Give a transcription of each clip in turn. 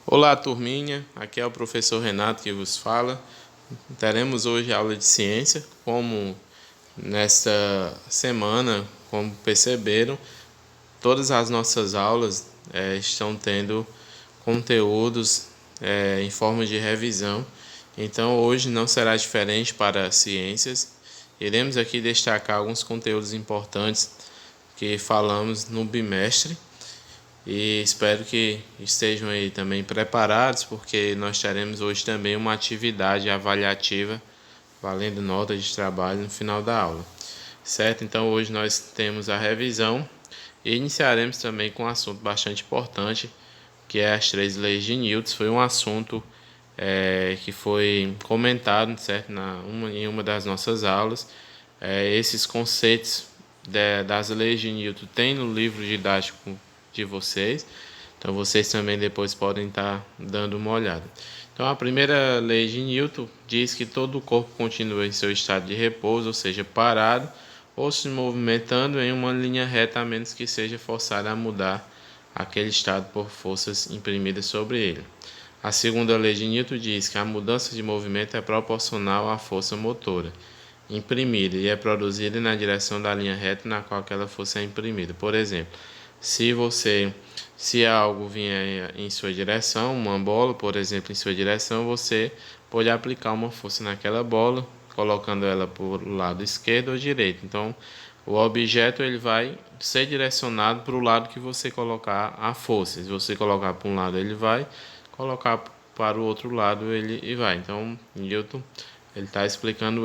Olá, turminha. Aqui é o professor Renato que vos fala. Teremos hoje aula de ciência. Como nesta semana, como perceberam, todas as nossas aulas estão tendo conteúdos em forma de revisão. Então, hoje não será diferente para ciências. Iremos aqui destacar alguns conteúdos importantes que falamos no bimestre. E espero que estejam aí também preparados, porque nós teremos hoje também uma atividade avaliativa valendo nota de trabalho no final da aula. Certo? Então hoje nós temos a revisão e iniciaremos também com um assunto bastante importante, que é as 3 leis de Newton. Foi um assunto que foi comentado, certo? Em uma das nossas aulas. Esses conceitos das leis de Newton tem no livro didático de vocês, então vocês também depois podem estar dando uma olhada. Então a primeira lei de Newton diz que todo o corpo continua em seu estado de repouso, ou seja, parado ou se movimentando em uma linha reta, a menos que seja forçado a mudar aquele estado por forças imprimidas sobre ele. A segunda lei de Newton diz que a mudança de movimento é proporcional à força motora imprimida e é produzida na direção da linha reta na qual aquela força é imprimida. Por exemplo, se algo vier em sua direção, uma bola, por exemplo, em sua direção, você pode aplicar uma força naquela bola, colocando ela por lado esquerdo ou direito. Então, o objeto ele vai ser direcionado para o lado que você colocar a força. Se você colocar para um lado, ele vai colocar para o outro lado, ele vai. Então, Newton ele está explicando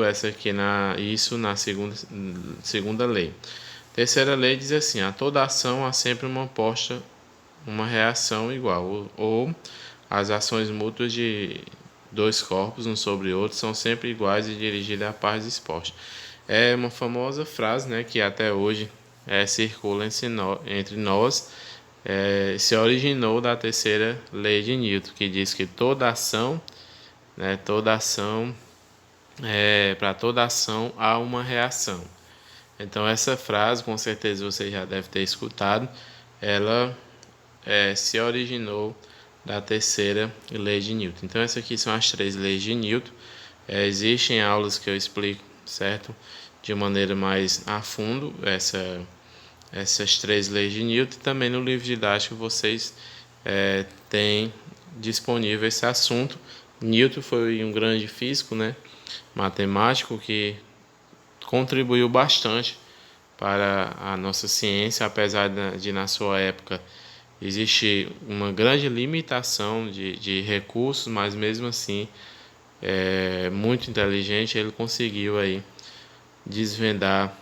isso na segunda lei. Terceira lei diz assim: a toda ação há sempre uma reação igual, ou as ações mútuas de dois corpos, um sobre outro, são sempre iguais e dirigidas a pares expostos. É uma famosa frase, né, que até hoje circula entre nós, se originou da terceira lei de Newton, que diz que para toda ação há uma reação. Então essa frase, com certeza você já deve ter escutado, ela se originou da terceira lei de Newton. Então essas aqui são as 3 leis de Newton. Existem aulas que eu explico, certo? De maneira mais a fundo essas 3 leis de Newton. E também no livro didático vocês têm disponível esse assunto. Newton foi um grande físico, né? Matemático que contribuiu bastante para a nossa ciência, apesar de na sua época existe uma grande limitação de recursos, mas mesmo assim muito inteligente, ele conseguiu aí desvendar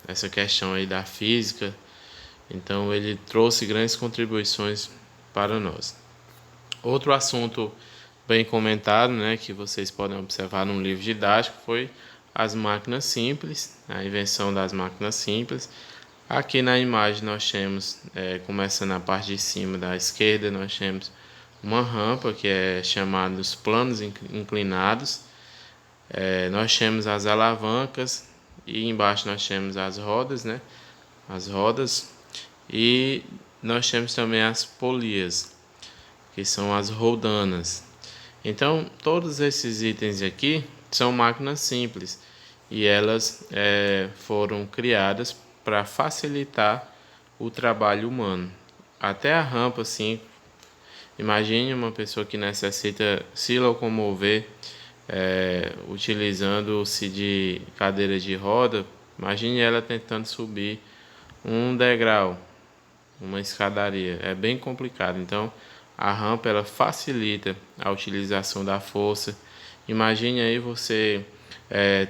essa questão aí da física. Então ele trouxe grandes contribuições para nós. Outro assunto bem comentado, né, que vocês podem observar no livro didático, foi as máquinas simples, a invenção das máquinas simples. Aqui na imagem nós temos, começando na parte de cima da esquerda, nós temos uma rampa que é chamada os planos inclinados. Nós temos as alavancas e embaixo nós temos as rodas, né? As rodas. E nós temos também as polias, que são as roldanas. Então, todos esses itens aqui são máquinas simples e elas foram criadas para facilitar o trabalho humano. Até a rampa, assim, imagine uma pessoa que necessita se locomover utilizando-se de cadeira de roda. Imagine ela tentando subir um degrau, uma escadaria. É bem complicado. Então, a rampa ela facilita a utilização da força. Imagine aí você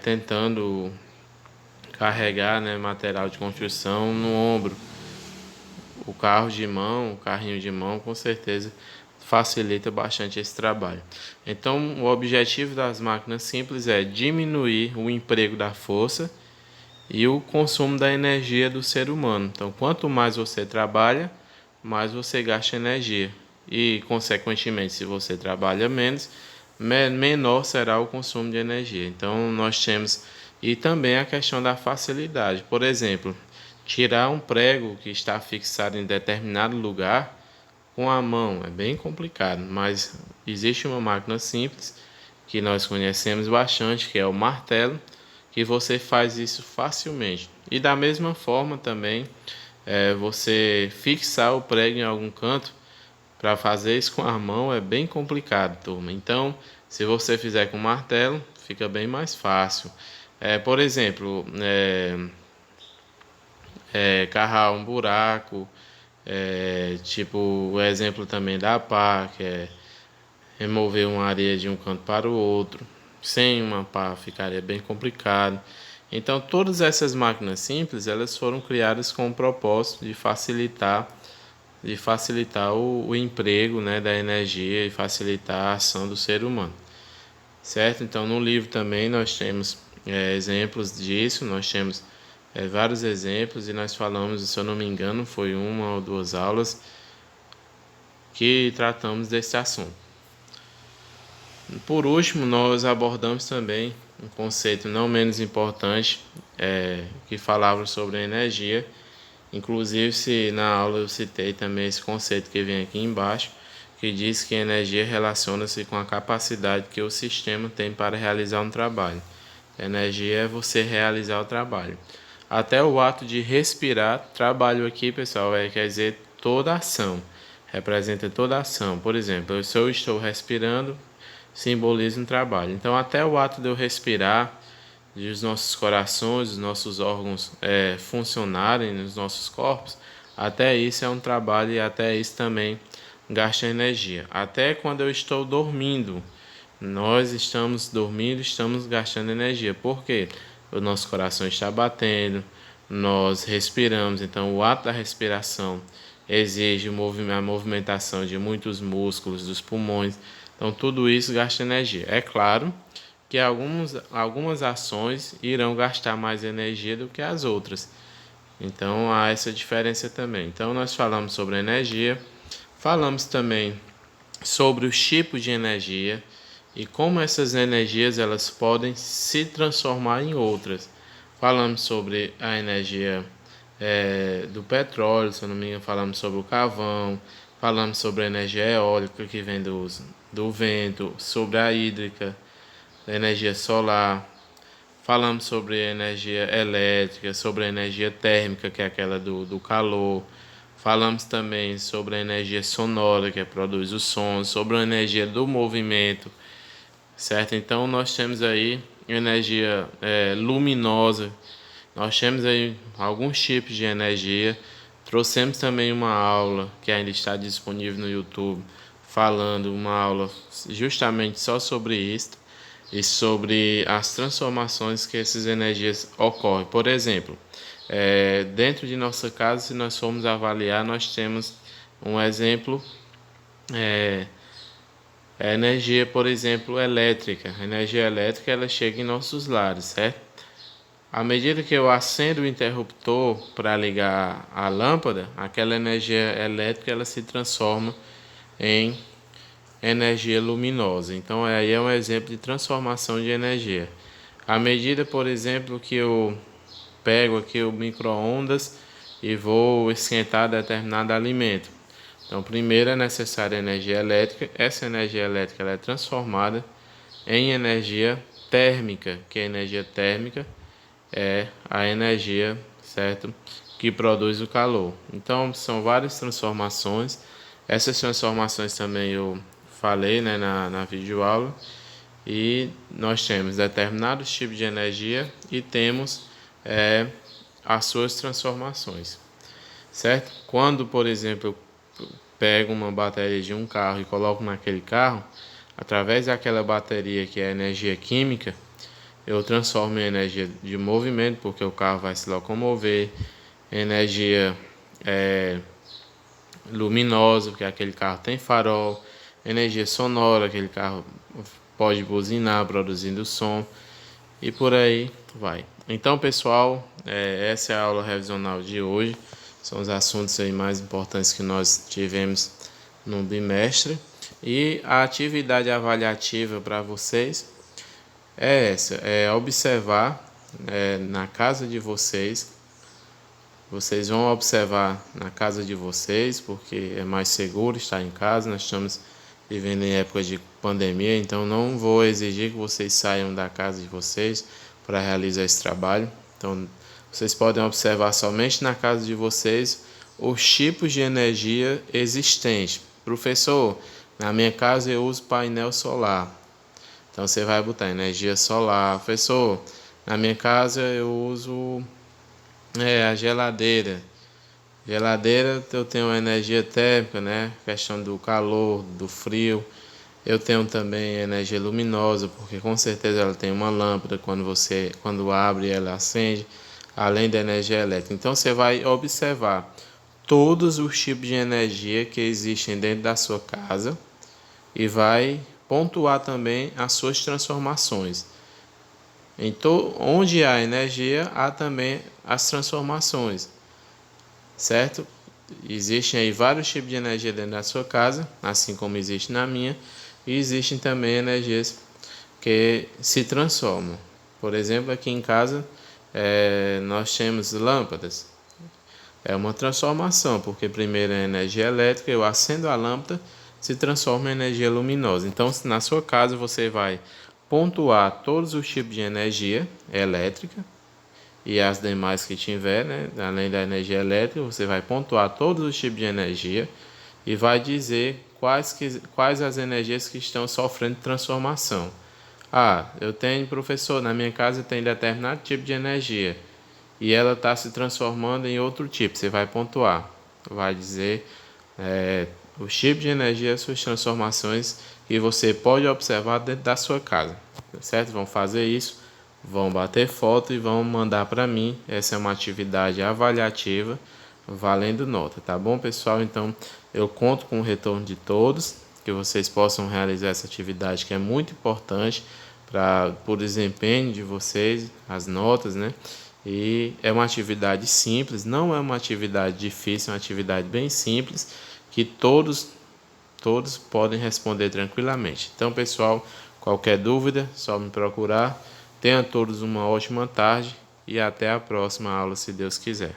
tentando carregar, né, material de construção no ombro. O carrinho de mão, com certeza facilita bastante esse trabalho. Então, o objetivo das máquinas simples é diminuir o emprego da força e o consumo da energia do ser humano. Então, quanto mais você trabalha, mais você gasta energia. E, consequentemente, se você trabalha menos, menor será o consumo de energia. Então, nós temos... E também a questão da facilidade. Por exemplo, tirar um prego que está fixado em determinado lugar Com a mão é bem complicado, mas existe uma máquina simples que nós conhecemos bastante, que é o martelo, que você faz isso facilmente. E da mesma forma também, você fixar o prego em algum canto, para fazer isso com a mão é bem complicado, turma. Então, se você fizer com martelo, fica bem mais fácil. Por exemplo, cavar um buraco, tipo o exemplo também da pá, que é remover uma areia de um canto para o outro. Sem uma pá ficaria bem complicado. Então, todas essas máquinas simples, elas foram criadas com o propósito de facilitar o emprego, né, da energia e facilitar a ação do ser humano, certo? Então, no livro também nós temos exemplos disso, nós temos vários exemplos e nós falamos, se eu não me engano, foi uma ou duas aulas que tratamos desse assunto. Por último, nós abordamos também um conceito não menos importante, que falava sobre energia. Inclusive, se na aula eu citei também esse conceito que vem aqui embaixo, que diz que a energia relaciona-se com a capacidade que o sistema tem para realizar um trabalho. A energia é você realizar o trabalho. Até o ato de respirar, trabalho aqui, pessoal, quer dizer toda ação, representa toda ação. Por exemplo, se eu estou respirando, simboliza um trabalho. Então, até o ato de eu respirar, de os nossos corações, os nossos órgãos funcionarem nos nossos corpos, até isso é um trabalho e até isso também gasta energia. Até quando eu estou dormindo, nós estamos dormindo, estamos gastando energia. Por quê? O nosso coração está batendo, nós respiramos, então o ato da respiração exige a movimentação de muitos músculos dos pulmões, então tudo isso gasta energia. É claro que algumas ações irão gastar mais energia do que as outras. Então há essa diferença também. Então nós falamos sobre energia, falamos também sobre os tipos de energia e como essas energias elas podem se transformar em outras. Falamos sobre a energia do petróleo, se eu não me engano, falamos sobre o carvão, falamos sobre a energia eólica que vem do vento, sobre a hídrica, da energia solar, falamos sobre energia elétrica, sobre a energia térmica, que é aquela do calor, falamos também sobre a energia sonora, que produz o som, sobre a energia do movimento, certo? Então nós temos aí energia luminosa, nós temos aí alguns tipos de energia, trouxemos também uma aula que ainda está disponível no YouTube, falando uma aula justamente só sobre isso e sobre as transformações que essas energias ocorrem. Por exemplo, dentro de nossa casa, se nós formos avaliar, nós temos um exemplo, a energia, por exemplo, elétrica. A energia elétrica ela chega em nossos lares, certo? À medida que eu acendo o interruptor para ligar a lâmpada, aquela energia elétrica ela se transforma em energia luminosa. Então aí é um exemplo de transformação de energia. À medida, por exemplo, que eu pego aqui o micro-ondas e vou esquentar determinado alimento. Então primeiro é necessária energia elétrica. Essa energia elétrica ela é transformada em energia térmica, que a energia térmica é a energia, certo, que produz o calor. Então são várias transformações. Essas transformações também eu falei, né, na videoaula, e nós temos determinados tipos de energia e temos as suas transformações, certo? Quando, por exemplo, eu pego uma bateria de um carro e coloco naquele carro, através daquela bateria que é energia química, eu transformo em energia de movimento, porque o carro vai se locomover, energia luminosa, porque aquele carro tem farol, energia sonora, aquele carro pode buzinar produzindo som e por aí vai. Então, pessoal, essa é a aula revisional de hoje. São os assuntos aí mais importantes que nós tivemos no bimestre. E a atividade avaliativa para vocês é essa, é observar na casa de vocês Vocês vão observar na casa de vocês, porque é mais seguro estar em casa. Nós estamos vivendo em época de pandemia, então não vou exigir que vocês saiam da casa de vocês para realizar esse trabalho. Então, vocês podem observar somente na casa de vocês os tipos de energia existentes. Professor, na minha casa eu uso painel solar. Então você vai botar energia solar. Professor, na minha casa eu uso a geladeira. Geladeira eu tenho energia térmica, né? Questão do calor, do frio. Eu tenho também energia luminosa, porque com certeza ela tem uma lâmpada quando abre ela acende, além da energia elétrica. Então você vai observar todos os tipos de energia que existem dentro da sua casa e vai pontuar também as suas transformações. Então, onde há energia, há também as transformações, certo? Existem aí vários tipos de energia dentro da sua casa, assim como existe na minha, e existem também energias que se transformam. Por exemplo, aqui em casa nós temos lâmpadas. É uma transformação, porque primeiro é energia elétrica, eu acendo a lâmpada, se transforma em energia luminosa. Então, na sua casa você vai pontuar todos os tipos de energia elétrica e as demais que tiver, né? Além da energia elétrica, você vai pontuar todos os tipos de energia e vai dizer quais as energias que estão sofrendo transformação. Ah, eu tenho, professor, na minha casa tem determinado tipo de energia e ela está se transformando em outro tipo. Você vai pontuar, vai dizer os tipos de energia, suas transformações que você pode observar dentro da sua casa, certo? Vão fazer isso, vão bater foto e vão mandar para mim. Essa é uma atividade avaliativa, valendo nota, tá bom, pessoal? Então, eu conto com o retorno de todos, que vocês possam realizar essa atividade que é muito importante para o desempenho de vocês, as notas, né? E é uma atividade simples, não é uma atividade difícil, é uma atividade bem simples que todos podem responder tranquilamente. Então, pessoal, qualquer dúvida, só me procurar. Tenham todos uma ótima tarde e até a próxima aula, se Deus quiser.